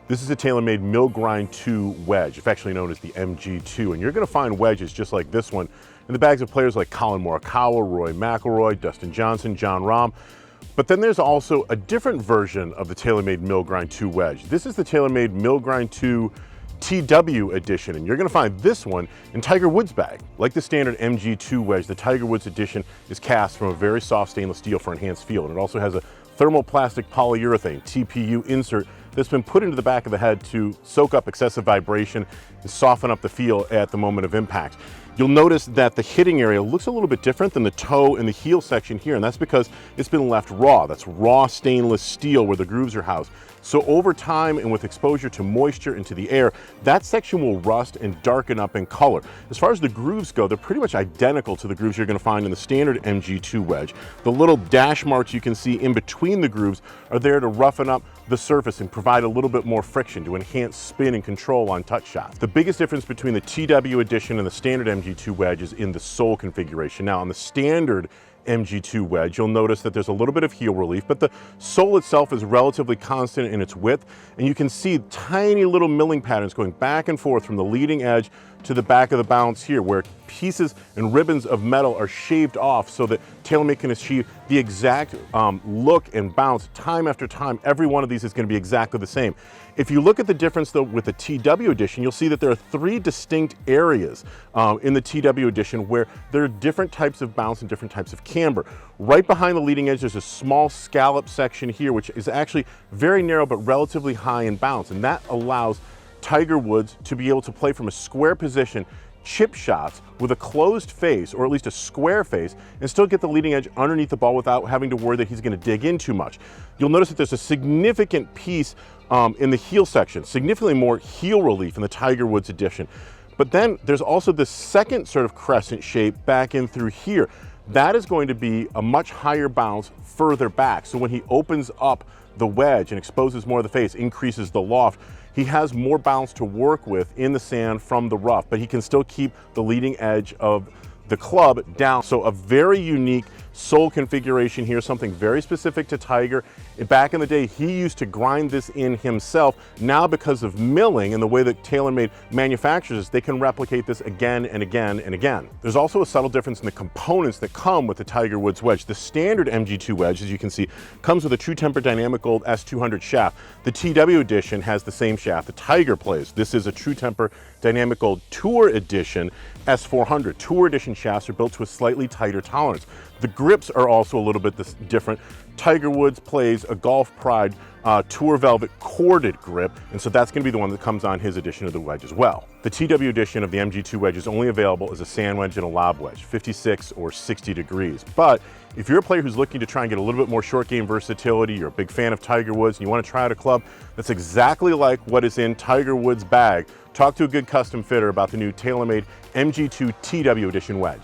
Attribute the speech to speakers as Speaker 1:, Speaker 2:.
Speaker 1: This is a TaylorMade Mill Grind 2 wedge, affectionately known as the MG2, and you're going to find wedges just like this one in the bags of players like Collin Morikawa, Rory McIlroy, Dustin Johnson, Jon Rahm. But then there's also a different version of the TaylorMade Mill Grind 2 wedge. This is the TaylorMade Mill Grind 2 TW edition, and you're going to find this one in Tiger Woods' bag. Like the standard MG2 wedge, the Tiger Woods edition is cast from a very soft stainless steel for enhanced feel, and it also has a thermoplastic polyurethane TPU insert that's been put into the back of the head to soak up excessive vibration and soften up the feel at the moment of impact. You'll notice that the hitting area looks a little bit different than the toe and the heel section here, and that's because it's been left raw. That's raw stainless steel where the grooves are housed. So over time and with exposure to moisture into the air, that section will rust and darken up in color. As far as the grooves go, they're pretty much identical to the grooves you're going to find in the standard MG2 wedge. The little dash marks you can see in between the grooves are there to roughen up the surface and provide a little bit more friction to enhance spin and control on touch shots. The biggest difference between the TW edition and the standard MG2 wedge is in the sole configuration. Now on the standard MG2 wedge, you'll notice that there's a little bit of heel relief, but the sole itself is relatively constant in its width, and you can see tiny little milling patterns going back and forth from the leading edge to the back of the bounce here, where pieces and ribbons of metal are shaved off so that TaylorMade can achieve the exact look and bounce time after time. Every one of these is going to be exactly the same. If you look at the difference though with the TW edition, you'll see that there are three distinct areas in the TW edition where there are different types of bounce and different types of camber. Right behind the leading edge, there's a small scallop section here, which is actually very narrow but relatively high in bounce, and that allows Tiger Woods to be able to play from a square position chip shots with a closed face, or at least a square face, and still get the leading edge underneath the ball without having to worry that he's going to dig in too much. You'll notice that there's a significant piece in the heel section, significantly more heel relief in the Tiger Woods edition. But then there's also this second sort of crescent shape back in through here. That is going to be a much higher bounce further back. So when he opens up the wedge and exposes more of the face, increases the loft, he has more bounce to work with in the sand from the rough, but he can still keep the leading edge of the club down. So a very unique sole configuration here, something very specific to Tiger. Back in the day, he used to grind this in himself. Now, because of milling and the way that TaylorMade manufactures this, they can replicate this again and again and again. There's also a subtle difference in the components that come with the Tiger Woods wedge. The standard MG2 wedge, as you can see, comes with a True Temper Dynamic Gold S200 shaft. The TW edition has the same shaft the Tiger plays. This is a True Temper Dynamic Gold Tour Edition S400. Tour Edition shafts are built to a slightly tighter tolerance. The grips are also a little bit different. Tiger Woods plays a Golf Pride Tour Velvet corded grip, and so that's going to be the one that comes on his edition of the wedge as well. The TW edition of the MG2 wedge is only available as a sand wedge and a lob wedge, 56 or 60 degrees. But if you're a player who's looking to try and get a little bit more short game versatility, you're a big fan of Tiger Woods, and you want to try out a club that's exactly like what is in Tiger Woods' bag, talk to a good custom fitter about the new TaylorMade MG2 TW edition wedge.